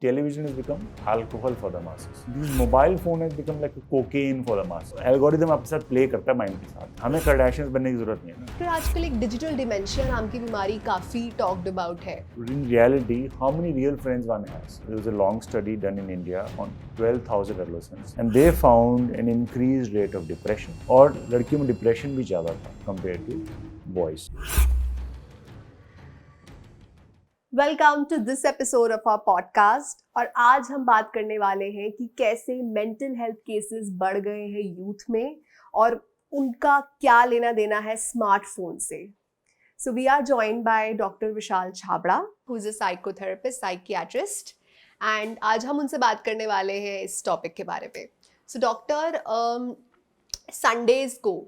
television has become alcohol for the masses. These mobile phone has become like a cocaine for the masses. Algorithm आपके साथ play करता है mind के साथ. हमें Kardashians बनने की जरूरत नहीं है ना. फिर आजकल एक डिजिटल डिमेंशिया नाम की बीमारी काफी टॉक्ड अबाउट है. In reality, how many real friends one has? There was a long study done in India on 12,000 adolescents, and they found an increased rate of depression. और लड़कियों में depression भी ज़्यादा था compared to boys. Welcome to this episode of our podcast. और आज हम बात करने वाले हैं कि कैसे मेंटल हेल्थ केसेस बढ़ गए हैं यूथ में और उनका क्या लेना देना है स्मार्टफोन से. So we are joined by doctor Vishal Chhabra who is a psychotherapist, psychiatrist, and आज हम उनसे बात करने वाले हैं इस टॉपिक के बारे में. सो डॉक्टर, संडेज को,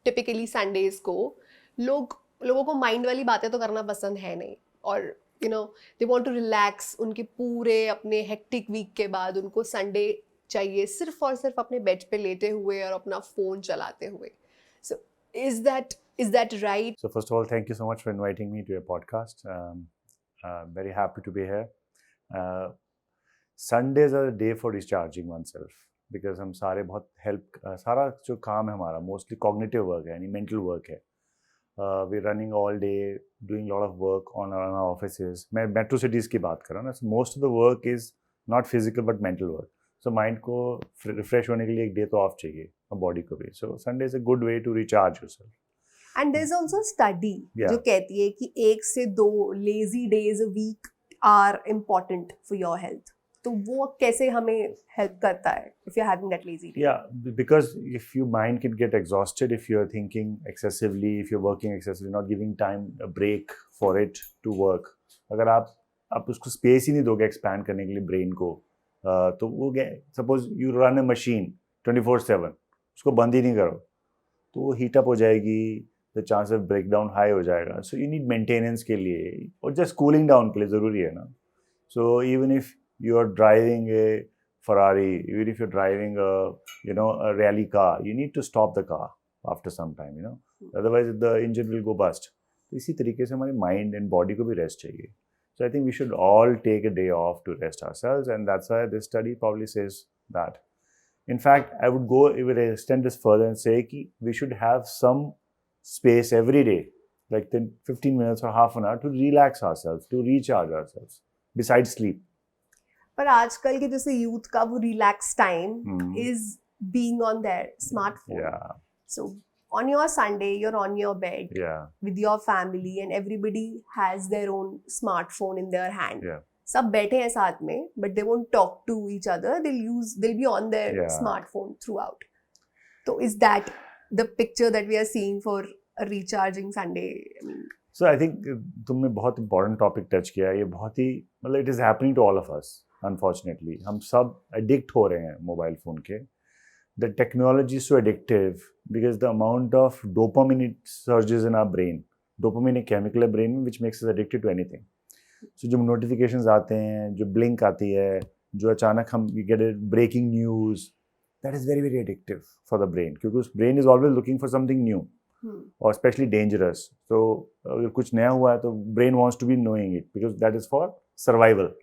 टिपिकली संडेज को लोगों को माइंड वाली बातें तो करना पसंद है नहीं, और दे वांट टू रिलैक्स. उनके पूरे अपने हेक्टिक वीक के बाद उनको संडे चाहिए सिर्फ और सिर्फ अपने बेड पे लेटे हुए और अपना फोन चलाते हुए. So is that right? So first of all, thank you so much for inviting me to your podcast. Very happy to be here. Sundays are a day for recharging oneself because हम सारे बहुत सारा जो काम है हमारा mostly cognitive work है, यानी mental work है. We're running all day, doing a lot of work on our offices. मैं metro cities की बात कर रहा हूँ ना. So most of the work is not physical but mental work. So mind को refresh होने के लिए एक day तो off चाहिए और body को भी. So Sunday is a good way to recharge yourself. And there's also a study जो कहती है कि 1 से 2 lazy days a week are important for your health. तो वो कैसे हमें हेल्प करता है if you're having that lazy day? Yeah, because if your mind can get exhausted if you're thinking excessively, if you're working excessively, not giving time a break for it to work. अगर आप उसको space ही नहीं दोगे expand करने के लिए brain को, तो वो suppose you run a machine 24/7, उसको बंद ही नहीं करो तो वो हीट अप हो जाएगी, the chance of break down high हो जाएगा. सो यू नीड मेंटेनेंस के लिए और जस्ट कूलिंग डाउन के लिए ज़रूरी है ना. So even if you are driving a Ferrari, even if you're driving a rally car, you need to stop the car after some time, otherwise the engine will go bust. तो इसी तरीके से हमारे mind and body को भी rest चाहिए. So I think we should all take a day off to rest ourselves, and that's why this study probably says that. In fact, I would go even extend this further and say कि we should have some space every day, like 15 minutes or half an hour to relax ourselves, to recharge ourselves, besides sleep. पर आजकल के जैसे youth का वो relax time is being on their smartphone. So on your Sunday you're on your bed with your family and everybody has their own smartphone in their hand. सब बैठे हैं साथ में but they won't talk to each other. They'll be on their smartphone throughout. So is that the picture that we are seeing for a recharging Sunday? So I think तुमने बहुत important topic touch किया. ये बहुत ही मतलब it is happening to all of us. Unfortunately, हम सब addict हो रहे हैं मोबाइल फ़ोन के. The technology is so addictive because the amount of dopamine it surges in our brain. Dopamine एक chemical है brain में which makes us addicted to anything. So जो notifications आते हैं, जो blink आती है, जो अचानक हम we get a breaking news, that is very very addictive for the brain क्योंकि उस brain is always looking for something new or especially dangerous. So अगर कुछ नया हुआ है तो brain wants to be knowing it because that is for survival.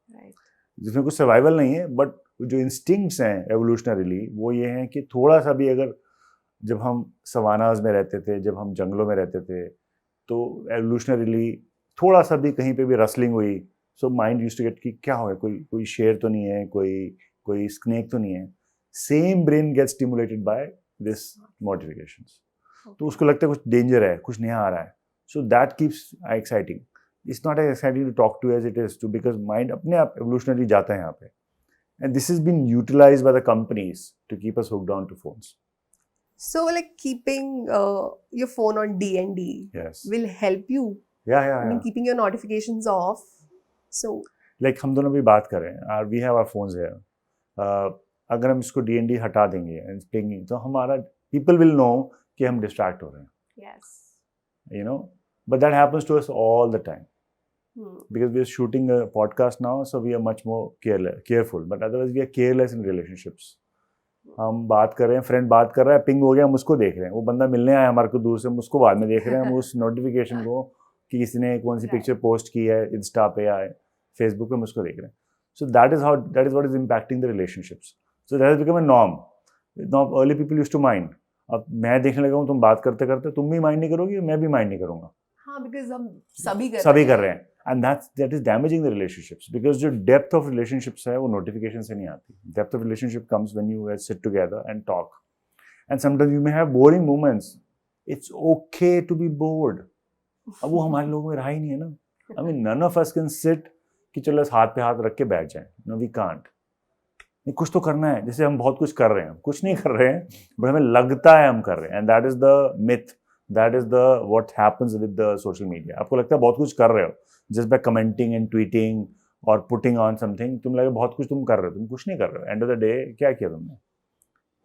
Right. जिसमें कुछ सर्वाइवल नहीं है बट जो इंस्टिंक्ट्स हैं एवोल्यूशनरीली वो ये हैं कि थोड़ा सा भी अगर जब हम सवानाज में रहते थे, जब हम जंगलों में रहते थे, तो एवोल्यूशनरीली थोड़ा सा भी कहीं पे भी रसलिंग हुई so mind used to get कि क्या हो गया, कोई शेर तो नहीं है, कोई स्नेक तो नहीं है. Same brain get stimulated by this notifications. तो उसको लगता है कुछ डेंजर है, कुछ नया आ रहा है. So that keeps exciting. It's not as exciting to talk to as it is to because mind अपने आप evolutionary जाता है यहाँ पे. And this has been utilized by the companies to keep us hooked on to phones. So like keeping your phone on D&D will help you. Yeah. I mean keeping your notifications off. So like हम दोनों भी बात कर रहे हैं, we have our phones here. अगर हम इसको D&D हटा देंगे and pinging तो हमारा people will know कि हम distract हो रहे हैं. Yes. But that happens to us all the time. Because we are shooting a podcast now, so we are much more careful. But otherwise, we are careless in relationships. हम बात कर रहे हैं, फ्रेंड बात कर रहा है, पिंग हो गया, हम उसको देख रहे हैं. वो बंदा मिलने आया हमारे को दूर से, हम उसको बाद में देख रहे हैं. हम उस नोटिफिकेशन को कि किसी ने कौन सी पिक्चर पोस्ट की है इंस्टा पे या फेसबुक पे, हम उसको देख रहे हैं. So that is what is impacting the relationships. So that has become a norm. Now early people used to mind. अब मैं देखने लगा हूँ तुम बात करते करते तुम भी माइंड नहीं करोगी, मैं भी माइंड नहीं करूँगा. हाँ, because हम सभी कर रहे हैं. And that is damaging the relationships, because जो depth of relationships है वो notification से नहीं आती. Depth of relationship comes when you guys sit together and talk. And sometimes you may have boring moments. It's okay to be bored. अब वो हमारे लोगों में रहा ही नहीं है ना. I mean, none of us can sit कि चलो हाथ पे हाथ रख के बैठ जाएं. No, we can't. नहीं, कुछ तो करना है. जैसे हम बहुत कुछ कर रहे हैं, कुछ नहीं कर रहे हैं, but हमें लगता है हम कर रहे हैं. And that is the myth. That is the what happens with the social media. आपको लगता है बहुत कुछ कर रहे हो, just by commenting and tweeting or putting on something, तुम लगे बहुत कुछ तुम कर रहे हो, तुम कुछ नहीं कर रहे हो. End of the day क्या किया तुमने?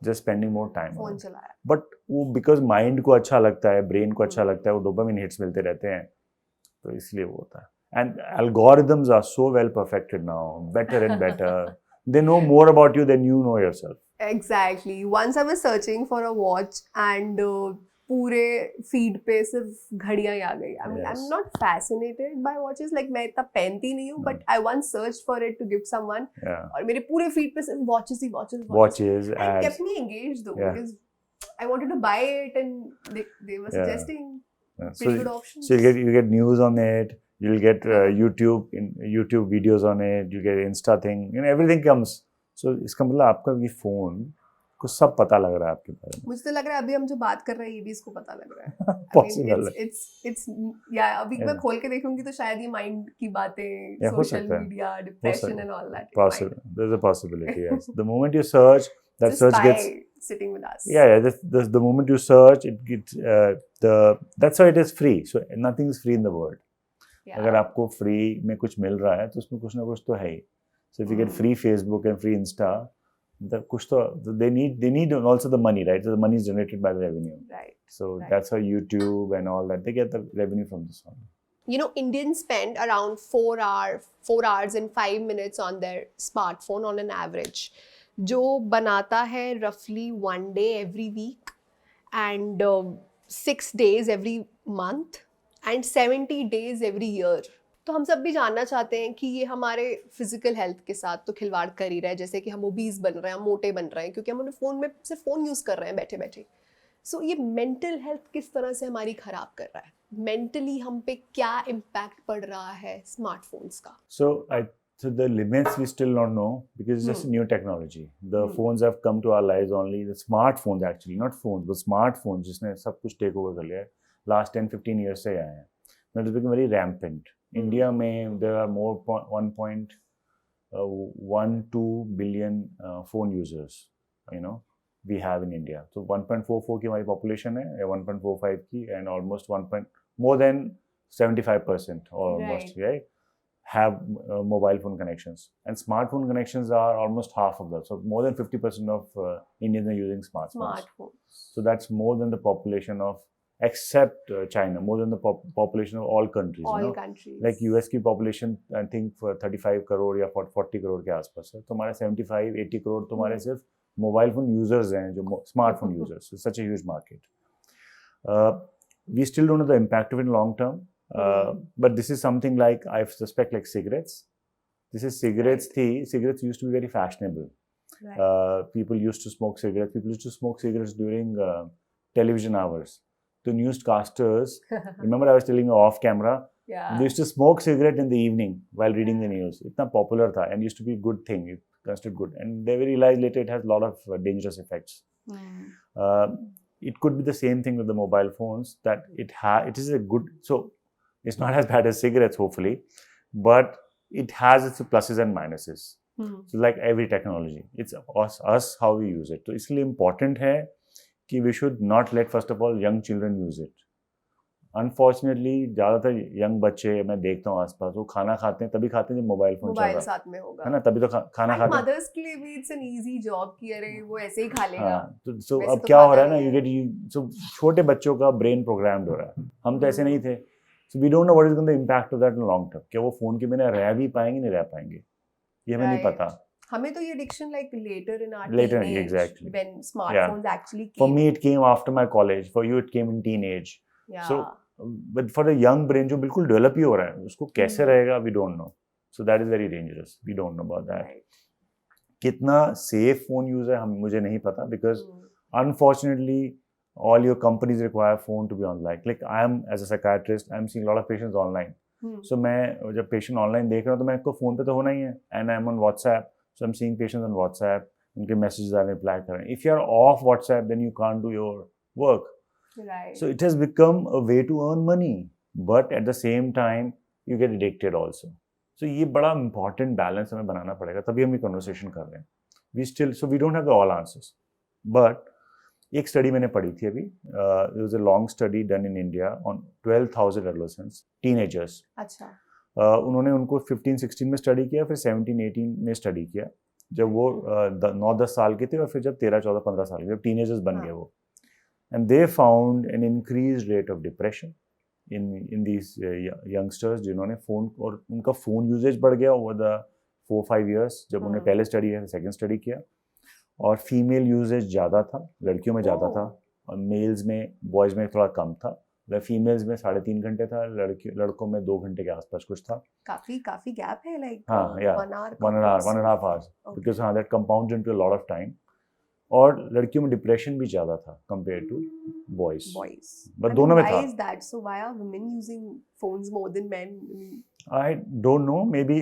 Just spending more time. Phone चलाया. But वो because mind को अच्छा लगता है, brain को अच्छा लगता है, वो dopamine hits मिलते रहते हैं, तो इसलिए वो होता है. And algorithms are so well perfected now, better and better. They know more about you than you know yourself. Exactly. Once I was searching for a watch and पूरे फीड पे सिर्फ घड़ियां ही आ गई. I mean, I'm not fascinated by watches. Like मैं इतना पहनती नहीं हूँ, but I once searched for it to give someone. और मेरे पूरे फीड पे सिर्फ watches. And kept me engaged though, because I wanted to buy it and they were suggesting pretty good options. So you get news on it. You'll get YouTube videos on it. You get Insta thing. Everything comes. So इसका मतलब आपका ये phone को सब पता लग रहा है आपके बारे में. मुझे तो लग रहा है अभी हम जो बात कर रहे हैं ये भी इसको पता लग रहा है. Possible. It's अभी मैं खोल के देखूंगी तो शायद ये माइंड की बातें, social media, depression and all that. Possible. There's a possibility. Yes. The moment you search, that just search gets sitting with us. Yeah. The moment you search, it gets that's why it is free. So nothing is free in the world. Yeah. अगर आपको free में कुछ मिल रहा है तो उसमें कुछ ना कुछ तो है ही. So if you get free Facebook and free Insta, कुछ तो they need also the money, right? So the money is generated by the revenue. Right. So that's how YouTube and all that, they get the revenue from this one. You know, Indians spend around 4 hours and 5 minutes on their smartphone on an average, जो बनाता है roughly 1 day every week and 6 days every month and 70 days every year. तो हम सब भी जानना चाहते हैं कि ये हमारे फिजिकल हेल्थ के साथ तो खिलवाड़ कर ही रहा है, जैसे कि हम ओबीज बन रहे हैं, हम मोटे बन रहे हैं क्योंकि हम अपने फ़ोन में सिर्फ फ़ोन यूज़ कर रहे हैं बैठे बैठे. सो ये मेंटल हेल्थ किस तरह से हमारी ख़राब कर रहा है? मेंटली हम पे क्या इम्पैक्ट पड़ रहा है स्मार्टफोन्स का? So the limits we still don't know, because it's just a new technology. The phones have come to our lives only. The smartphones actually, not phones, but smartphones जिसने सब कुछ take over कर लिया है. Last 10-15 years से आए हैं. Now it's become very rampant. India में there are more 1.12 billion phone users, we have in India. So 1.44 की हमारी population है, या 1.45 की, and almost more than 75% or almost, right, have mobile phone connections. And smartphone connections are almost half of that. So more than 50% of Indians are using smartphones. So that's more than the population of, except China, more than the population of all countries. Countries. Like US की population, I think for 35 crore या 40 crore के आसपास है. तो हमारे 75-80 crore तुम्हारे सिर्फ mobile phone users हैं, जो smartphone users. It's such a huge market. We still don't know the impact of it in long term. But this is something like, I suspect, like cigarettes. Cigarettes used to be very fashionable. Right. People used to smoke cigarettes. People used to smoke cigarettes during television hours. The newscasters, remember I was telling you off camera, they used to smoke cigarette in the evening while reading the news. Itna popular tha, and used to be a good thing. It considered good. And they realized later it has a lot of dangerous effects. It could be the same thing with the mobile phones, that it is a good, so it's not as bad as cigarettes, hopefully, but it has its pluses and minuses. So like every technology, it's us how we use it. So it's really important hai कि we should not let, first of all, young children use it. Unfortunately, ज़्यादातर young बच्चे मैं देखता हूँ आसपास, वो खाना खाते हैं तभी खाते हैं जब मोबाइल फोन चल रहा है, साथ में होगा, है ना, तभी तो खाना खाते हैं. मदर्स के लिए भी it's an easy job कि अरे वो ऐसे ही खा लेगा. तो अब क्या हो रहा है ना, so छोटे बच्चों का ब्रेन प्रोग्राम्ड हो रहा है. हम तो ऐसे नहीं थे. So we don't know what is going to impact of that in the long term. क्या वो फोन के बिना रह भी पाएंगे, नहीं रह पाएंगे, ये हमें नहीं पता. हमें तो ये addiction like later in our teenage, exactly, when smartphones actually came. For me it came after my college. For you it came in teenage. So but for the young brain जो बिल्कुल develop ही हो रहा है, उसको कैसे रहेगा we don't know. So that is very dangerous. We don't know about that. Right. कितना safe phone use है मुझे नहीं पता, because Hmm. unfortunately all your companies require phone to be online. Like I am, as a psychiatrist, I am seeing a lot of patients online. Hmm. So मैं जब patient online देख रहा हूँ तो मैं को phone पे तो होना ही है, and I am on WhatsApp, so I'm seeing patients on WhatsApp, उनके messages आ reply कर रहे हैं. If you are off WhatsApp, then you can't do your work. Right. So it has become a way to earn money, but at the same time you get addicted also. So ये बड़ा important balance हमें बनाना पड़ेगा, तभी हम ये conversation कर रहे हैं. So we don't have all answers, but एक study मैंने पढ़ी थी अभी. It was a long study done in India on 12,000 adolescents, teenagers. अच्छा. उन्होंने उनको 15-16 में स्टडी किया, फिर 17-18 में स्टडी किया, जब वो 9-10 साल के थे, और फिर जब 13-14-15 साल के, जब टीनेजर्स बन गए वो. And they found an increased rate of depression in these youngsters जिन्होंने फ़ोन, और उनका फ़ोन यूजेज बढ़ गया over the 4-5 years, जब उन्होंने पहले स्टडी किया, सेकेंड स्टडी किया, और फीमेल यूजेज ज़्यादा था, लड़कियों में ज़्यादा था, और मेल्स में, बॉयज़ में थोड़ा कम था. फीमेल्स में 3.5 घंटे था, लड़कों में 2 घंटे के आसपास कुछ था. काफी गैप है, like हाँ, yeah, 1.5 hours, because हाँ, that compounds into a lot of time. और लड़कियों में डिप्रेशन भी ज़्यादा था compared to boys. बट दोनों में था. Why is that? So why are women using phones more than men? I don't know. Maybe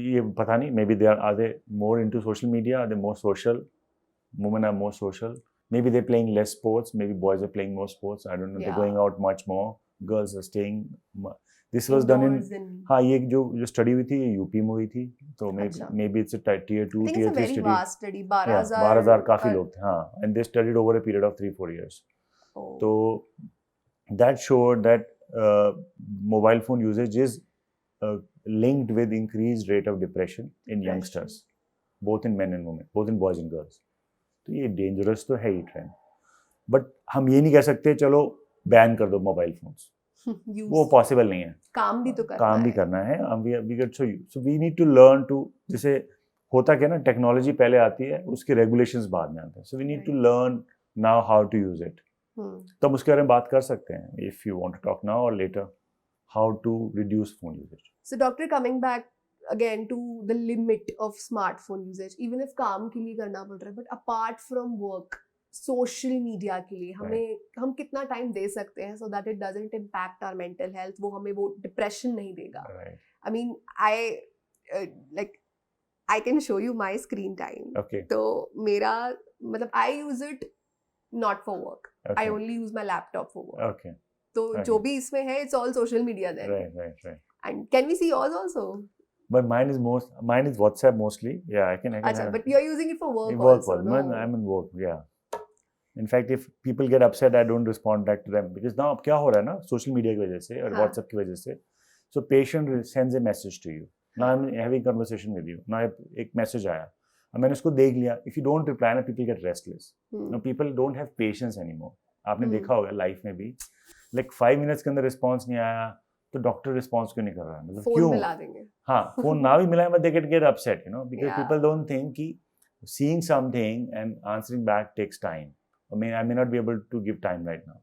ये पता नहीं. Maybe are they more into social media? Are they more social? Women are more social. Maybe they're playing less sports. Maybe boys are playing more sports. I don't know. They're going out much more. Girls are staying. This was done in. हाँ, ये जो study हुई थी, ये UP में हुई थी. तो maybe it's a tier 2, tier 3 study. Vast study. 12,000 काफी लोग थे. हाँ, and they studied over a period of 3-4 years. So that showed that mobile phone usage is linked with increased rate of depression in youngsters, both in men and women, both in boys and girls. तो ये dangerous तो है ही trend. But हम ये नहीं कह सकते चलो बैन कर दो मोबाइल फोन्स. वो पॉसिबल नहीं है. काम भी करना है. So we need to learn to, जैसे होता क्या ना, टेक्नोलॉजी पहले आती है, उसके रेगुलेशंस बाद में आते हैं. So we need to learn now how to use it. तब उसके बारे में बात कर सकते हैं, if you want to talk now or later, how to reduce phone usage. So doctor, coming back again to the limit of smartphone usage, even if काम के लिए करना पड़ रहा है, but apart from work, social media के लिए हम कितना टाइम दे सकते हैं so that it doesn't impact our mental health, वो हमें वो डिप्रेशन नहीं देगा. I mean, I can show you my screen time. Okay. तो मेरा मतलब I use it not for work. Okay. I only use my laptop for work. Okay. तो जो भी इसमें है, it's all social media then. Right. And can we see yours also? But mine is WhatsApp mostly. Yeah, I can. Achha, but you're using it for work also. No? I'm in work. Yeah. In fact, if people get upset, I don't respond back to them, because now अब क्या हो रहा है ना, social media की वजह से और व्हाट्सएप की वजह से, so patient sends a message to you. Now I'm having conversation with you. Now एक मैसेज आया, अब मैंने उसको देख लिया. If you don't reply, now people get restless. Now people don't have patience anymore. आपने देखा होगा लाइफ में भी, like 5 minutes के अंदर रिस्पॉन्स नहीं आया तो डॉक्टर रिस्पॉन्स क्यों नहीं कर रहा है, मतलब क्यों? मिला देंगे. हाँ, फोन ना भी मिलाए, but they get upset, you know, because people don't think कि seeing something and answering back takes time. I may not be able to give time right now.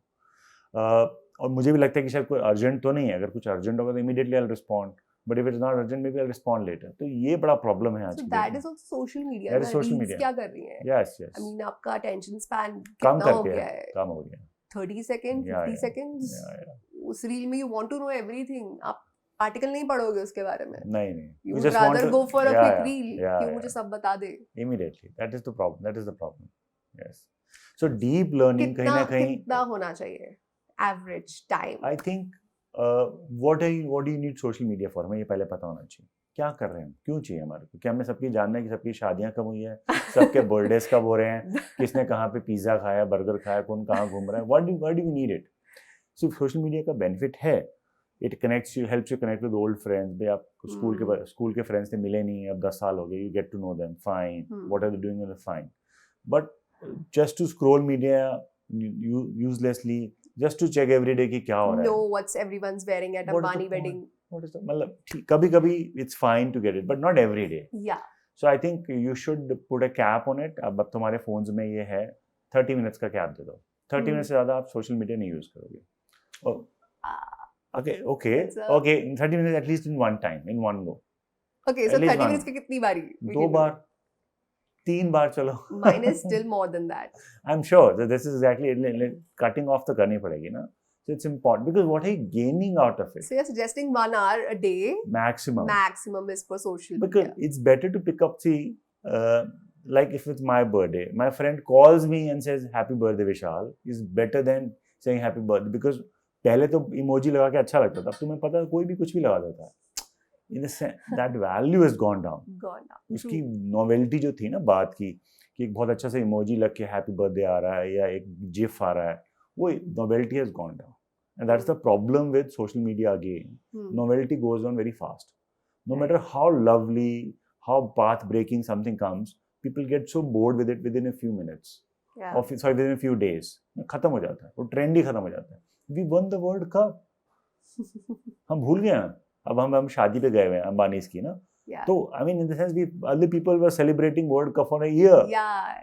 और मुझे भी लगता है कि शायद कोई अर्जेंट तो नहीं है. अगर कुछ अर्जेंट होगा तो immediately I'll respond. But if it's not urgent, maybe I'll respond later. तो ये बड़ा प्रॉब्लम है आज. So that is also social media. That is social media. क्या कर रही है? Yes. I mean, आपका attention span कम कितना हो गया है? कम हो गया. 30 seconds, 50 seconds. उस रील में you want to know everything. आप आर्टिकल नहीं पढ़ोगे उसके बारे में. नहीं. You would rather go for a quick reel कि मुझे सब बता दे. Immediately. That is the problem. Yes. So deep learning कहीं ना कहीं कितना होना चाहिए average time? I think what do you need social media for? हमें ये पहले पता होना चाहिए. क्या कर रहे हैं, क्यों चाहिए हमारे को? क्या हमें सबकी जानना है कि सबकी शादियां कब हुई है, सबके बर्थडेज कब हो रहे हैं, किसने कहाँ पे पिज्जा खाया, बर्गर खाया, कौन कहाँ घूम रहा है? Why do we need it? So social media का बेनिफिट है, it connects you, helps you connect with old friends. भाई आप स्कूल के फ्रेंड्स से मिले नहीं, अब 10 साल हो गए, you get to know them, fine. What are they doing? Fine. But just to scroll media uselessly, just to check every day कि क्या हो रहा है. Know what's everyone's wearing at a Bani wedding. मतलब कभी-कभी it's fine to get it, but not every day. Yeah. So I think you should put a cap on it. अब तुम्हारे phones में ये है, 30 minutes का cap दे दो. 30 minutes से ज़्यादा आप सोशल मीडिया नहीं यूज करोगे. Okay. It's a- Okay. In 30 minutes at least in one time, in one go. Okay, At so least 30 one. minutes की कितनी बारी? we 2 can do? बार, 3 बार चलो. Mine is still more than that. I'm sure that this is exactly cutting off the करनी पड़ेगी ना. So it's important because what are you gaining out of it? So you're suggesting 1 hour a day Maximum. maximum is for social Because media. it's better to pick up, see, like if it's my birthday, my friend calls me and says happy birthday Vishal is better than saying happy birthday, because पहले तो emoji लगा के अच्छा लगता था, अब तुम्हें पता है कोई भी कुछ भी लगा देता है. In a sense, that value has gone down. Gone down. उसकी True. नोवेल्टी जो थी ना बात की कि एक बहुत अच्छा सा इमोजी लग के हैप्पी बर्थडे आ रहा है या एक जिफ आ रहा है, वो novelty has gone down. And that's the problem with social media again. Novelty goes on very fast. No matter how lovely, how path-breaking something comes, people get so bored with it within a few minutes. Yeah. Or sorry, within a few days. खत्म हो जाता है, वो trend ही खत्म हो जाता है. We won the World Cup. हम भूल गए हैं. अब हम शादी पे गए हुए हैं अंबानीज की ना. Yeah. तो I mean in the sense we other people were celebrating World Cup for a year. Yeah.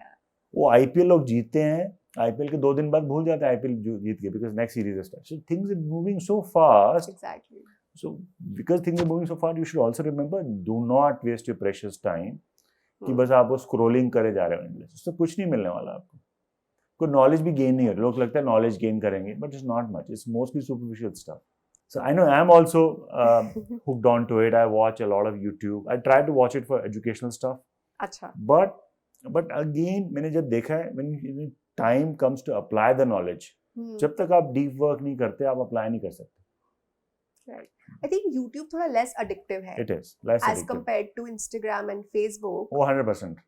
वो IPL लोग जीतते हैं, IPL के 2 दिन बाद भूल जाते हैं IPL जीत गए, because next series is start. So things are moving so fast. Exactly. So because things are moving so fast, you should also remember, do not waste your precious time कि बस आप वो स्क्रोलिंग करे जा रहे हो. उससे कुछ नहीं मिलने वाला आपको. कोई नॉलेज भी गेन नहीं हो रहा. लोग लगता है नॉलेज गेन करेंगे, but it's not much. It's mostly superficial stuff. So I know I'm also hooked on to it. I watch a lot of YouTube. I try to watch it for educational stuff. अच्छा. But again, मैंने जब देखा है, when time comes to apply the knowledge, जब तक आप deep work नहीं करते, आप apply नहीं कर सकते. Right. I think YouTube थोड़ा less addictive है. It is less as addictive. compared to Instagram and Facebook. वो 100%.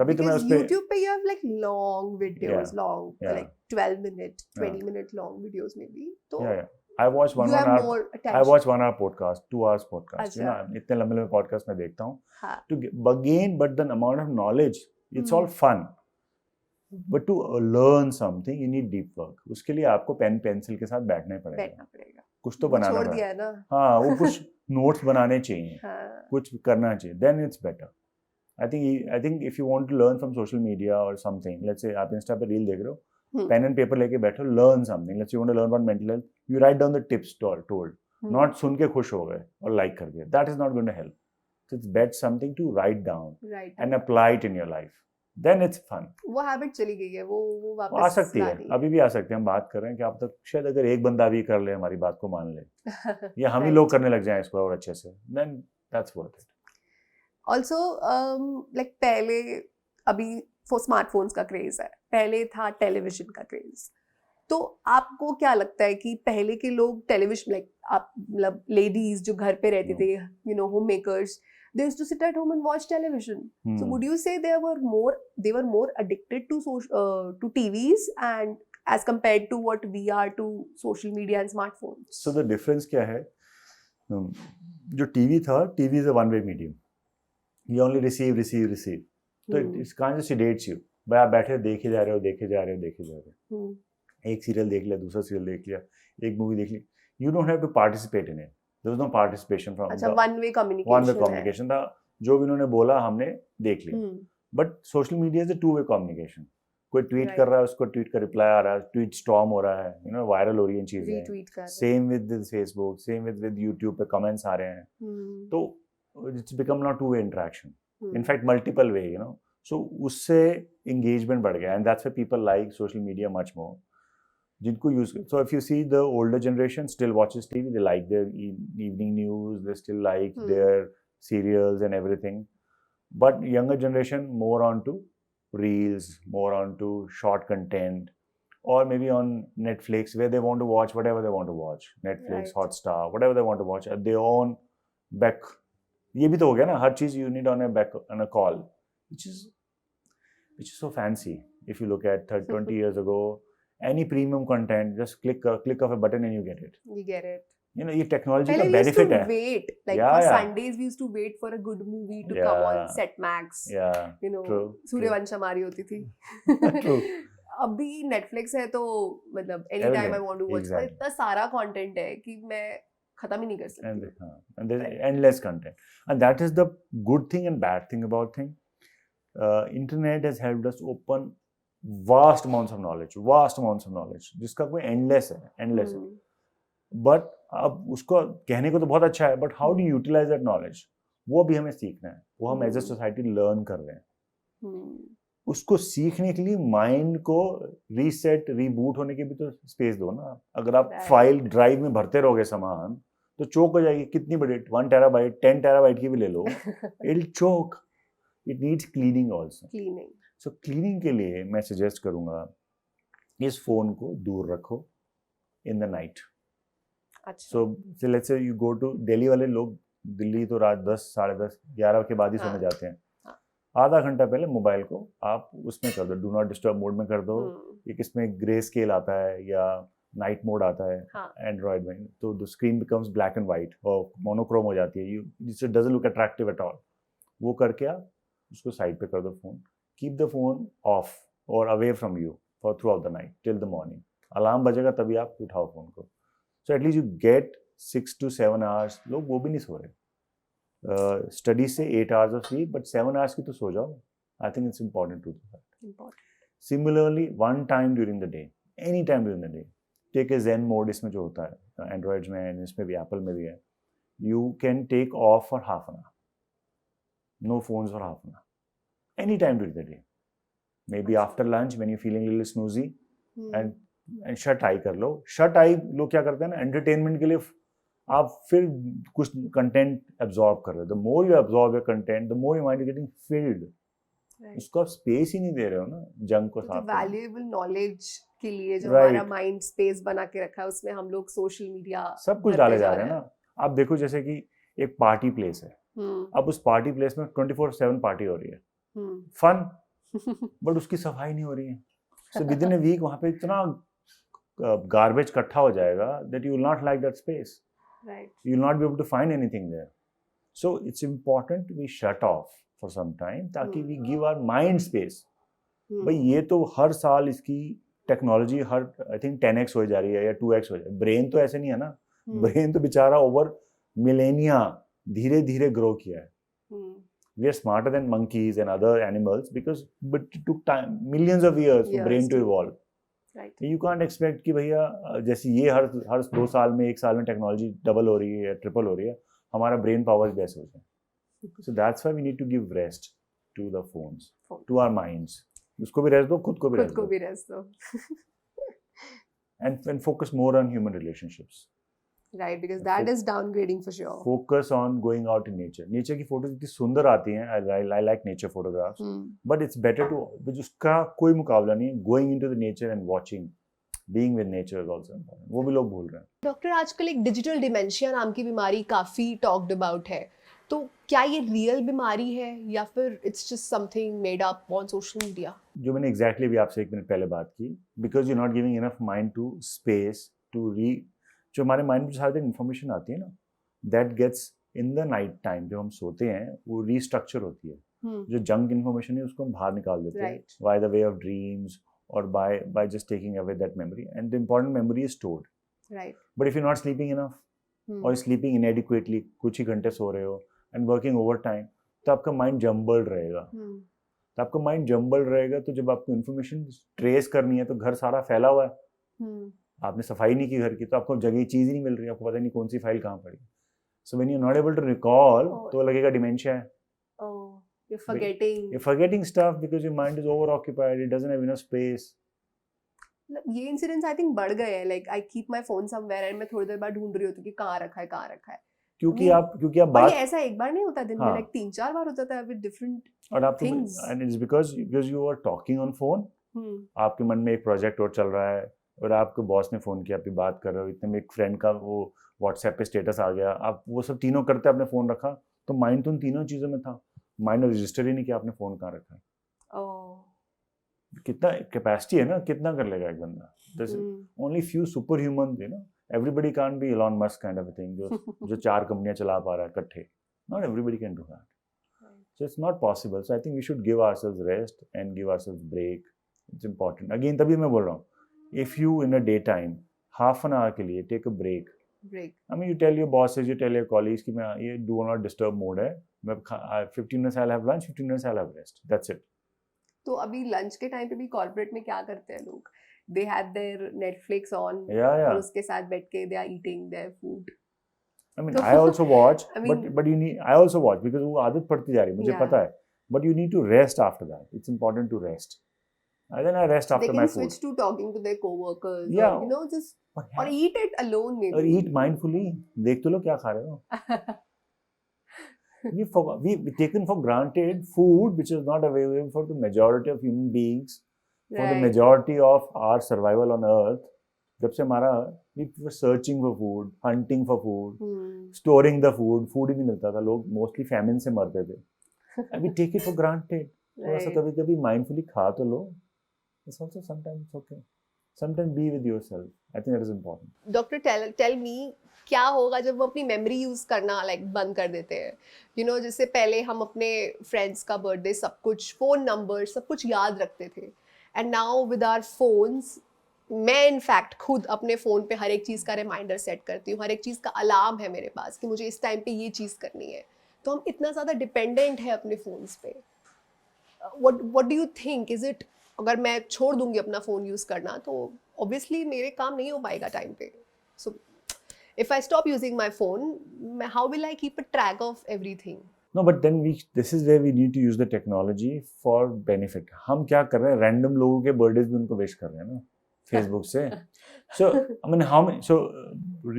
तभी तो मैं Because उस पे YouTube पे you have like long videos, Yeah. like 12-minute, 20-minute long videos maybe. So yeah. I watch you have more attention. I watch 1 hour podcast, 2 hours podcast. You अच्छा. know, इतने लंबे podcast मैं देखता हूँ. हाँ. To gain, but the amount of knowledge, it's all fun. But to learn something, you need deep work. उसके लिए आपको पेन पेंसिल के साथ बैठना ही पड़ेगा. कुछ तो बनाना छोड़ पड़ेगा. दिया है ना. हाँ, वो कुछ notes बनाने चाहिए. हाँ. कुछ करना चाहिए. Then it's better. I think if you want to learn from social media or something, let's say आप Insta पे reel देख रहे हो, pen and paper लेके बैठो, learn something. Let's say you want to learn about mental health, you write down the tips told. Not सुन के खुश हो गए और like कर दिया. That is not going to help. So it's better something to write down and apply it in your life. Then it's fun. वो habit चली गई है, वो वापस आ सकती है, अभी भी आ सकते हैं. हम बात कर रहे हैं कि आप तक शायद अगर एक बंदा भी कर ले, हमारी बात को मान ले, या हम ही लोग करने लग जाएं इसको और अच्छे से, then that's worth it. Also, like पहले अभी for smartphones का क्रेज है, पहले था टेलीविजन का क्रेज. तो आपको क्या लगता है कि पहले के लोग टेलीविजन, लाइक आप मतलब लेडीज जो घर पे रहती थे, you know, homemakers, they used to sit at home and watch television. So would you say they were more addicted to TVs and as compared to what we are to social media and smartphones? So the difference क्या है? जो TV था, TV is a one-way medium. You only receive. तो it kind of sedates you. भाई आप बैठे देखे जा रहे हो. एक सीरियल देख लिया, दूसरा सीरियल देख लिया, एक मूवी देख ली. You don't have to participate in it. There was no participation from. अच्छा, one-way communication था. जो भी उन्होंने बोला हमने देख लिया. But social media is a two-way communication. कोई ट्वीट कर रहा है, उसको ट्वीट का रिप्लाई आ रहा है, ट्वीट स्टॉर्म हो रहा है, you know, वायरल हो रही है चीजें. Same with Facebook, same with YouTube पे कमेंट्स आ रहे हैं. तो it's become not two-way interaction. In fact, multiple way, you know. So उससे engagement बढ़ गया, and that's why people like social media much more. जिनको use, so if you see the older generation still watches TV, they like their evening news, they still like their serials and everything. But younger generation more onto reels, more onto short content, or maybe on Netflix where they want to watch whatever they want to watch. Netflix, Hotstar, whatever they want to watch at their own beck. ये भी तो हो गया ना, हर चीज you need on a beck, on a call, which is so fancy. If you look at 20 years ago, any premium content, just click of a button and you get it. You know, ये technology का benefit है. Wait, like for Sundays we used to wait for a good movie to come on Set Max. You know, Sooryavansham आ रही होती थी. True. अभी Netflix है तो मतलब anytime I want to watch. इतना सारा content है कि मैं खत्म ही नहीं कर सकती. And there's endless content. And that is the good thing and bad thing about thing. Internet has helped us open vast amounts of knowledge, जिसका कोई endless है. बट अब उसको कहने को तो बहुत अच्छा है, but how do utilize that knowledge, वो अभी हमें सीखना है, वो हम एज ए सोसाइटी लर्न कर रहे हैं। उसको सीखने के लिए माइंड को रीसेट रिबूट होने की भी तो स्पेस दो ना। अगर आप फाइल ड्राइव में भरते रहोगे सामान तो चोक हो जाएगी। कितनी बड़ी 1 टेराबाइट 10 टेराबाइट की भी ले लो, it choke, it needs cleaning also. So cleaning के लिए मैं सजेस्ट करूंगा इस फोन को दूर रखो in the night. So let's say you go to Delhi, वाले लोग दिल्ली तो रात 10 साढ़े 10 11 के बाद ही सोने जाते हैं। आधा घंटा पहले मोबाइल को आप उसमें कर दो, डू नॉट डिस्टर्ब मोड में कर दो। एक इसमें ग्रे स्केल आता है या नाइट मोड आता है एंड्रॉइड में, तो the screen becomes black and white और मोनोक्रोम हो जाती है, जिससे doesn't look attractive at all. वो करके आप उसको साइड पे कर दो phone, keep the phone off और away from you for throughout the night till the morning. Alarm बजेगा तभी आप उठाओ फोन को। So at least you get 6 to 7 hours। लोग वो भी नहीं सो रहे, स्टडी से 8 hours of sleep, but 7 hours की तो सो जाओ। I think it's important to do that. Similarly one time during the day, any time during the day, take a zen mode, इसमें जो होता है एंड्रॉइड्स में, इसमें भी एप्पल में भी है, you can take off for half an hour, no phones for half an hour, any time during the day, maybe after lunch when you feeling little snoozy, and shut eye कर लो। Shut आई लोग क्या करते हैं ना, entertainment के लिए आप फिर कुछ कंटेंट एब्जॉर्ब कर रहे हो। The more you absorb your content, the more your mind is getting field. उसको आप स्पेस ही नहीं दे रहे हो ना, जंक को साफ। वैल्यूएबल नॉलेज के लिए जो हमारा माइंड स्पेस बना के रखा है, उसमें हम लोग सोशल मीडिया सब कुछ डाले जा रहे हैं ना। आप देखो जैसे कि एक पार्टी प्लेस है, अब उस पार्टी प्लेस में 24/7 पार्टी हो रही है, फन, बट उसकी सफाई नहीं हो रही है। So with in a week वहां पे इतना गार्बेज इकट्ठा हो जाएगा that you will not like that space, right? You will not be able to find anything there. So it's important we shut off for some time ताकि we give our mind space. भाई ये तो हर साल इसकी technology her I think 10x हो जा रही है या 2x हो जा रही है। ब्रेन तो ऐसे नहीं है ना, ब्रेन तो बेचारा ओवर मिलेनिया धीरे धीरे ग्रो किया है। We are smarter than monkeys and other animals but it took time, millions of years for brain to evolve. Right. You can't expect कि भैया जैसे ये हर 2 साल में 1 साल में टेक्नोलॉजी डबल हो रही है या ट्रिपल हो रही है, हमारा ब्रेन पावर भी ऐसे हो जाए। So that's why we need to give rest to the phones, to our minds. उसको भी रेस्ट दो, खुद को भी रेस्ट दो। and focus more on human relationships. Right, because that is downgrading for sure. Focus on going out in nature. Nature की photos इतनी सुंदर आती हैं, I like nature photographs, but it's better to, उसका कोई मुकाबला नहीं, going into the nature and watching, being with nature is also important. वो भी लोग भूल रहे हैं। डॉक्टर, आजकल एक डिजिटल डिमेंशिया नाम की बीमारी काफी टॉक्ड अबाउट है, तो क्या ये रियल बीमारी है या फिर it's just something made up on social media? जो मैंने एग्जैक्टली भी आपसे 1 मिनट पहले बात की, because you not giving enough mind to space to जो हमारे माइंड में सारी इन्फॉर्मेशन आती है ना, that gets in the night time, जब हम सोते हैं वो रीस्ट्रक्चर होती है। जो जंक इन्फॉर्मेशन है उसको हम बाहर निकाल देते हैं by the way of dreams और by just taking away that memory, and the important memory is stored. But if you not sleeping enough और स्लीपिंग इनएडिक्वेटली, कुछ ही घंटे सो रहे हो एंड वर्किंग ओवर टाइम, तो आपका माइंड जम्बल्ड रहेगा। तो आपका माइंड जम्बल्ड रहेगा, तो जब आपको इन्फॉर्मेशन ट्रेस करनी है, तो घर सारा फैला हुआ है, आपने सफाई नहीं की घर की, तो आपको जगह चीज ही नहीं मिल रही, आपको पता नहीं कौन सी फाइल कहाँ पड़ी। So when you not able to recall, तो लगेगा डिमेंशिया है। you're forgetting stuff because your mind is over occupied, it doesn't have enough space. ये इंसिडेंट्स आई थिंक बढ़ गए हैं, like I keep my phone somewhere and मैं थोड़ी देर बाद ढूंढ रही होती हूँ कि कहाँ रखा है। क्योंकि आप बात, ये ऐसा एक बार नहीं होता दिन में, लाइक 3-4 बार हो जाता है with different things, and it's because you are talking on phone. आपके मन में एक प्रोजेक्ट और चल रहा है और आपके बॉस ने फोन किया, आप बात कर रहे हो, इतने में एक फ्रेंड का वो व्हाट्सएप पे स्टेटस आ गया, आप वो सब तीनों करते आपने फोन रखा, तो माइंड तो उन तीनों चीजों में था, माइंड ने रजिस्टर ही नहीं किया आपने फोन कहाँ रखा है। कितना कैपेसिटी है ना, कितना कर लेगा एक बंदा। Only few super human, you know, everybody can't be Elon Musk kind of a thing, जो 4 कंपनियां चला पा रहा है इकट्ठे। Not everybody can do that, so it's not possible. So I think we should give ourselves rest and give ourselves break. It's important. Again तभी मैं बोल रहा हूँ, if you in a daytime half an hour के लिए take a break, I mean you tell your bosses, you tell your colleagues कि मैं ये do not disturb mode है, मैं 15 minutes I'll have lunch, 15 minutes I'll have rest, that's it. तो अभी lunch के टाइम पे भी कॉर्पोरेट में क्या करते हैं लोग they had their Netflix on Yeah. और उसके साथ बैठ के they are eating their food. I mean, I also watch, I mean, but you need. I also watch because वो आदत पड़ती जा रही है, मुझे Yeah. पता है. But you need to rest after that. It's important to rest. And then I rest they after can my food. switch to talking to their co-workers Yeah. or, you know, just Or or eat it alone maybe. or eat mindfully. देख तो लो क्या खा रहे हो. We've taken for granted food which is not available for the majority of human beings, for the Right. majority of our survival on earth. जब से हमारा we were searching for food, hunting for food, storing the food ही नहीं मिलता था, लोग mostly famine से मरते थे. And we take it for granted. थोड़ा सा Right. कभी-कभी mindfully खा तो लो. It's also sometimes okay. Sometimes be with yourself. I think that is important. Doctor, tell me क्या होगा जब वो अपनी मेमोरी यूज करना बंद कर देते हैं. You know, जैसे पहले हम अपने फ्रेंड्स का बर्थडे सब कुछ, फोन नंबर सब कुछ याद रखते थे. And now with our phones, मैं इनफैक्ट खुद अपने फ़ोन पे हर एक चीज़ का रिमाइंडर सेट करती हूँ, हर एक चीज़ का अलार्म है मेरे पास कि मुझे इस टाइम पे ये चीज़ करनी है. तो हम इतना ज़्यादा डिपेंडेंट है अपने फ़ोन्स पे. What do you think, is it, अगर मैं छोड़ दूंगी अपना फ़ोन यूज़ करना तो ऑब्वियसली मेरे काम नहीं हो पाएगा टाइम पे. So if I stop using my phone, how will I keep a track of everything? No, but then this is where we need to use the technology for benefit. हम क्या कर रहे हैं, random लोगों के birthdays भी उनको wish कर रहे हैं ना Facebook से. So I mean,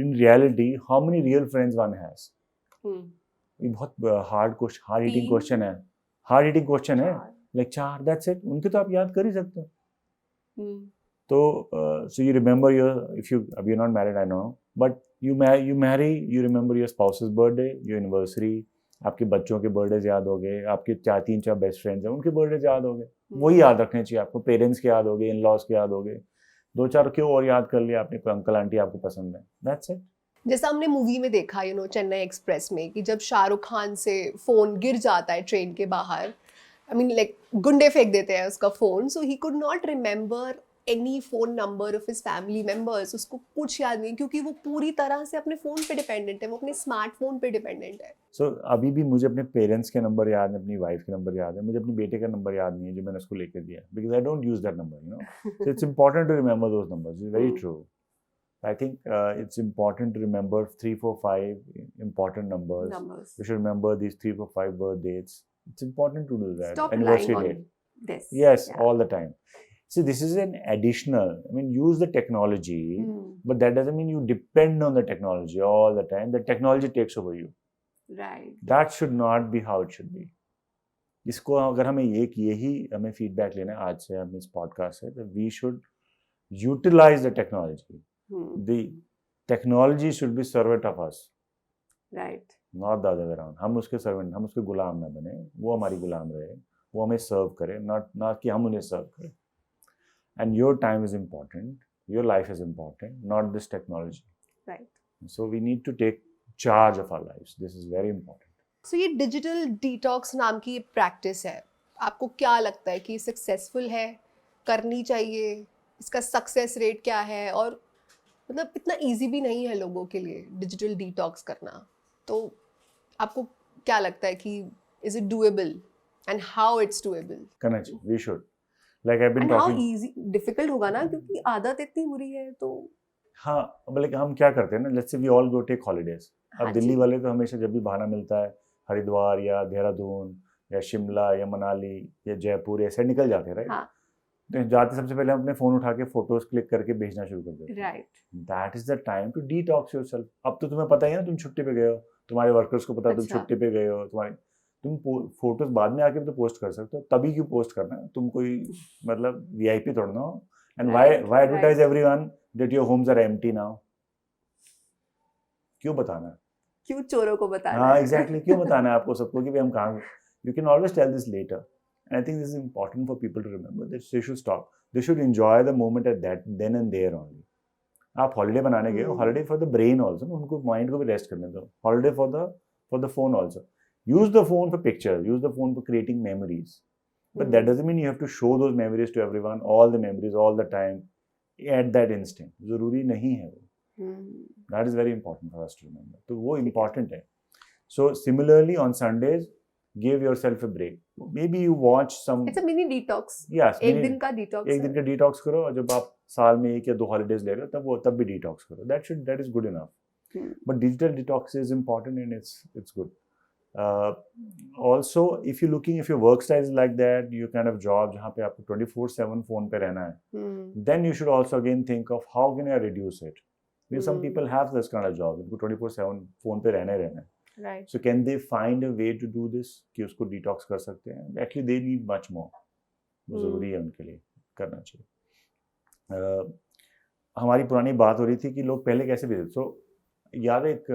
in reality, how many real friends one has? ये बहुत hard hitting question है. Hard hitting question है. Like 4, that's it. उनके तो आप याद कर ही सकते हो. तो so you remember if you're not married, I know, but you marry, you remember your spouse's birthday, your anniversary, आपके बच्चों के बर्थडेज याद हो गए, आपके 3-4 बेस्ट फ्रेंड्स हैं उनके बर्थडेज याद हो गए, वही याद रखने चाहिए आपको. पेरेंट्स के याद हो गए, इन लॉज के याद हो गए, 2-4 क्यों और याद कर लिया आपने, कोई अंकल आंटी आपको पसंद है, दैट्स इट. जैसा हमने मूवी में देखा, चेन्नई एक्सप्रेस में, कि जब शाहरुख खान से फोन गिर जाता है ट्रेन के बाहर, आई मीन गुंडे फेंक देते हैं उसका phone, so he could not remember any phone number of his family members. उसको कुछ याद नहीं क्योंकि वो पूरी तरह से अपने फोन पे डिपेंडेंट है, वो अपने स्मार्टफोन पे डिपेंडेंट है. सो अभी भी मुझे अपने पेरेंट्स के नंबर याद है, अपनी वाइफ के नंबर याद है, मुझे अपने बेटे का नंबर याद नहीं है जो मैंने उसको लेकर दिया, because I don't use that number. So it's important to remember those numbers. It's very true. I think it's important to remember 3, 4, 5 important numbers. We should remember these 3, 4, 5 birth dates. It's important to do that. Stop Anniversary relying date. on this. Yes, all the time. See, this is an additional. I mean, use the technology, but that doesn't mean you depend on the technology all the time. The technology takes over you. Right. That should not be how it should be. इसको अगर हमें यही हमें feedback लेना है आज से, हम इस पॉडकास्ट से, तो we should utilize the technology. The technology should be servant of us. Right. Not the other way around. हम उसके servant, हम उसके गुलाम ना बने, वो हमारी गुलाम रहे, वो हमें सर्व करे, not कि हम उन्हें सर्व करें. And your time is important, your life is important, not this technology. Right. So we need to take charge of our lives. This is very important. So ये डिजिटल डिटॉक्स नाम की प्रैक्टिस है, आपको क्या लगता है कि सक्सेसफुल है, करनी चाहिए, इसका सक्सेस रेट क्या है, और मतलब इतना इजी भी नहीं है लोगों के लिए डिजिटल डिटॉक्स करना, तो आपको क्या लगता है कि is it doable and how it's doable? करना चाहिए, we should. Like I've been and talking. How easy, difficult होगा ना, क्योंकि आदत इतनी बुरी है. तो हाँ, मतलब हम क्या करते हैं ना, let's say we all go take holidays. अब दिल्ली वाले तो हमेशा जब भी बहाना मिलता है हरिद्वार या देहरादून या शिमला या मनाली या जयपुर ऐसे निकल जाते हैं, राइट? हाँ. तो जाते सबसे पहले हम अपने फोन उठा के फोटोज क्लिक करके भेजना शुरू कर देते हैं. Right. That is the time to detox yourself. अब तो तुम्हें पता ही है ना, तुम छुट्टी पे गए हो, तुम्हारे वर्कर्स को पता है तुम छुट्टी पे गए हो, तुम फोटोज बाद में आके भी तो पोस्ट कर सकते हो. तभी क्यों पोस्ट करना है, तुम कोई मतलब वीआईपी थोड़ा ना हो. And why advertise everyone that your homes are empty now? क्यों बताना है, क्यों चोरों को बताना है? हाँ एग्जैक्टली, क्यों बताना है आपको सबको कि भाई हम कहाँ. You can always tell this later. And I think this is important for people to remember that they should stop. They should enjoy the moment at that then and there only. आप holiday बनाने गए हो, holiday for the brain also, उनको mind को भी rest करने दो. Holiday for the phone also. Use the phone for pictures. Use the phone for creating memories. But that doesn't mean you have to show those memories to everyone, all the memories, all the time, at that instant. जरूरी नहीं है वो. That is very important for us to remember. तो वो important है. So similarly on Sundays, give yourself a break. Maybe you watch some. It's a mini detox. Yes. एक दिन का detox. एक दिन का detox करो, और जब आप साल में 1 या 2 हॉलीडेज ले रहे हो तब भी डिटॉक्स करो, that is good enough. But digital detox is important and it's good. Also, if your work style is like that, your kind of job जहाँ पे आपको 24/7 phone पे रहना है, then you should also again think of how can I reduce it. Because some people have this kind of job, उनको 24/7 phone पे रहना ही रहना है. Right. So can they find a way to do this कि उसको detox कर सकते हैं? Actually, they need much more. वो ज़रूरी है उनके लिए करना चाहिए. हमारी पुरानी बात हो रही थी कि लोग पहले कैसे भी so याद है एक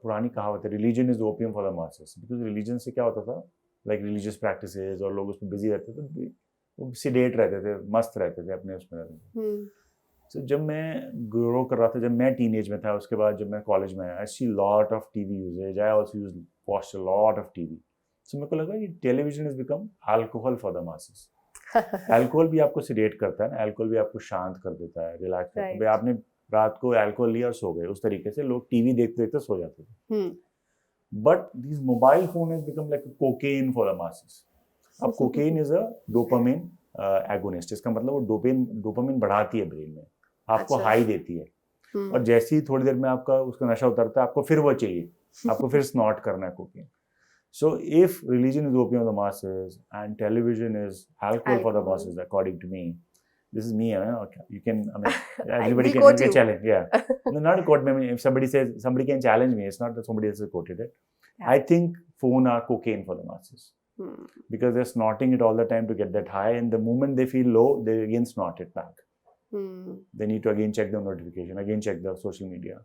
पुरानी कहावत है, religion is opium for the masses. Because religion से क्या होता था, लाइक रिलीजियस प्रैक्टिसेस, और लोग उसमें बिजी रहते थे, वो सिडेट रहते थे, मस्त रहते थे, अपने उसमें रहते थे. So, जब मैं ग्रो कर रहा था, जब मैं टीनेज में था, उसके बाद जब मैं कॉलेज में आया, I see lot of TV usages, I also use watch a lot of TV. So मेरे को लगा ये television is become alcohol for the masses. Alcohol भी आपको सिडेट करता है ना, अल्कोहल भी आपको शांत कर देता है, रिलैक्स करता है. आपने रात को अल्कोहल लिया और सो गए, उस तरीके से लोग टीवी देखते देखते सो जाते थे. But this mobile phone has become like cocaine for the masses. अब cocaine is a dopamine agonist. इसका मतलब वो डोपामिन बढ़ाती है ब्रेन में, आपको हाई देती है. और जैसे ही थोड़ी देर में आपका उसका नशा उतरता है, आपको फिर वो चाहिए, आपको फिर स्नॉट करना है cocaine. So if religion is opium of the masses and television is alcohol for the masses, according to me, this is me. Okay. You can, everybody can challenge. Yeah, no, not quote me. If somebody can challenge me, it's not that somebody else has quoted it. Yeah. I think phone are cocaine for the masses because they're snorting it all the time to get that high, and the moment they feel low, they again snort it back. They need to again check the notification, again check the social media,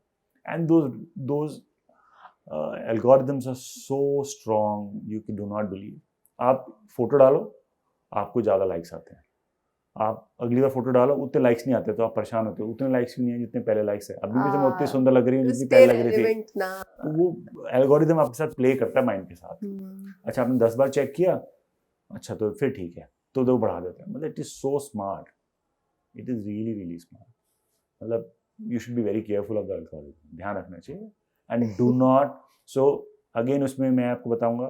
and those algorithms are so strong, you do not believe. आप photo डालो, आपको ज़्यादा likes आते हैं. आप अगली बार photo डालो, उतने लाइक्स नहीं आते, तो आप परेशान होते हो, उतने लाइक्स भी नहीं है जितने पहले लाइक्स है. अभी भी तो मैं उतनी सुंदर लग रही हूँ जितनी पहले लग रही थी. तो वो एल्गोरिथम आपके साथ प्ले करता है माइंड के साथ. अच्छा, आपने 10 बार चेक किया, अच्छा तो फिर ठीक है, तो वो बढ़ा देता है. मतलब it is so smart, it is really really smart. मतलब you should be very careful of the algorithm, ध्यान रखना चाहिए. And do not, so again उसमें मैं आपको बताऊंगा,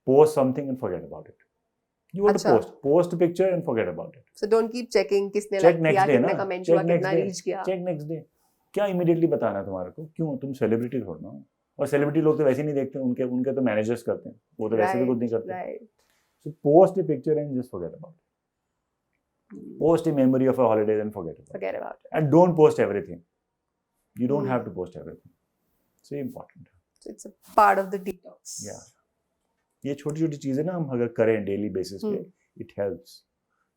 post something and forget about it. You want to post a picture and forget about it. So don't keep checking किसने like किया, किसने comment किया, कितना reach किया. Check next day. क्या immediately बताना है तुम्हारे को? क्यों? तुम celebrity थोड़ा ना हो. और celebrity लोग तो वैसे नहीं देखते, उनके तो managers करते हैं, वो तो वैसे भी कुछ नहीं करते. So post a picture and just forget about it. Post a memory of a holiday and forget about it. And don't post everything. You don't have to post everything. So important. So it's a part of the detox. Yeah. ये छोटी छोटी चीजें ना हम अगर करें daily basis पे, it helps.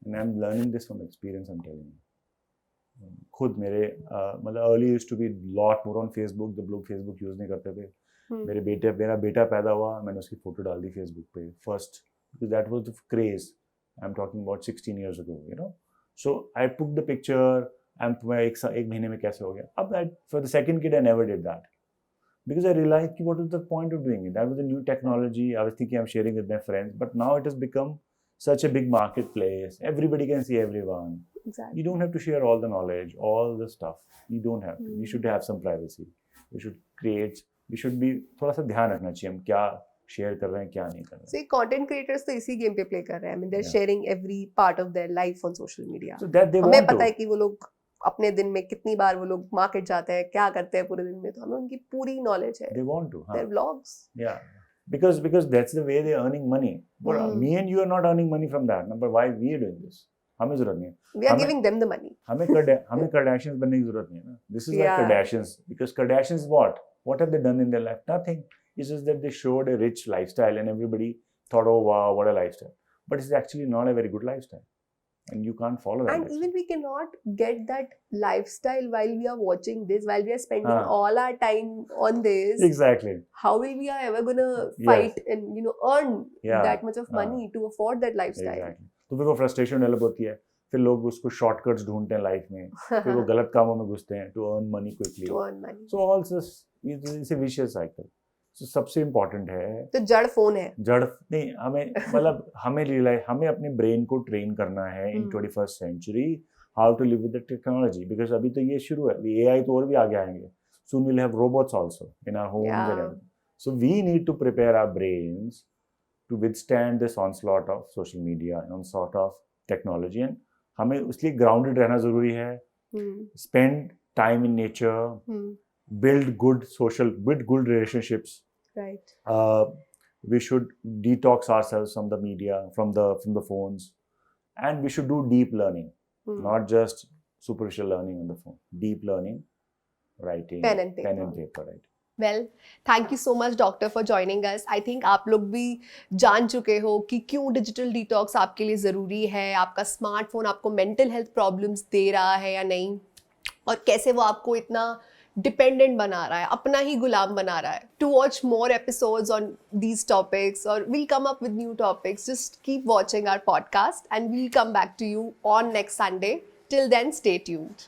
And I'm learning this from experience, I'm telling you. खुद मेरे मतलब early used to be lot more on Facebook, जब लोग Facebook यूज नहीं करते थे. मेरा बेटा पैदा हुआ, मैंने उसकी फोटो डाल दी Facebook पे first, because that was the craze. I'm talking about 16 years ago, you know. So I took the picture. एक महीने में कैसे हो गया. अब for the second kid I never did that. Because I realized what was the point of doing it? That was a new technology. I was thinking I'm sharing with my friends, but now it has become such a big marketplace. Everybody can see everyone. Exactly. You don't have to share all the knowledge, all the stuff. You don't have to. We should have some privacy. We should be थोड़ा सा ध्यान रखना चाहिए हम क्या share कर रहे हैं, क्या नहीं कर रहे हैं. So content creators तो इसी गेम पे प्ले कर रहे हैं. I mean, they're sharing every part of their life on social media. So that they हमें पता है कि वो लोग अपने दिन में कितनी बार वो लोग मार्केट जाते हैं, क्या करते हैं पूरे दिन में, तो हमें उनकी पूरी नॉलेज है. They want to. Their vlogs. Yeah. Because that's the way they're earning money. But me and you are not earning money from that. But why we are doing this? हमें जरूरत नहीं है. We are giving them the money. हमें Kardashians बनने की जरूरत नहीं है ना. This is like Kardashians. Because Kardashians what have they done in their life? Nothing. It's just that they showed a rich lifestyle and everybody thought, oh wow, what a lifestyle. But it's actually not a very good lifestyle. And you can't follow that. And even we cannot get that lifestyle while we are watching this, while we are spending all our time on this. Exactly. How will we are ever gonna fight and earn that much of money to afford that lifestyle? Exactly. तो फिर वो frustration develop होती है. फिर लोग उसको shortcuts ढूंढते हैं लाइफ में. फिर वो गलत कामों में घुसते हैं to earn money quickly. To earn money. So all this it's a vicious cycle. So सबसे इम्पोर्टेंट है तो जड़ फोन है. जड़ नहीं, हमें अपने ब्रेन को ट्रेन करना है in 21st century how to live with the technology. Because अभी तो ये शुरू है, एआई तो और भी आगे आएंगे. Soon will have robots also in our homes and everything. So we need to prepare our brains to withstand this onslaught of social media, onslaught of technology. And हमें इसलिए ग्राउंडेड रहना जरूरी है. spend time in nature, build good relationships. Right. We should detox ourselves from the media, from the phones, and we should do deep learning, not just superficial learning on the phone. Deep learning, writing, Pen and paper. Right. Well thank you so much doctor for joining us. I think आप लोग भी जान चुके हो कि क्यों digital detox आपके लिए ज़रूरी है, आपका स्मार्टफोन आपको मेंटल हेल्थ प्रॉब्लम्स दे रहा है या नहीं, और कैसे वो आपको इतना डिपेंडेंट बना रहा है, अपना ही गुलाम बना रहा है. To watch more episodes on these topics और we'll come up with new topics, just keep watching our podcast and we'll come back to you on next Sunday. Till then stay tuned.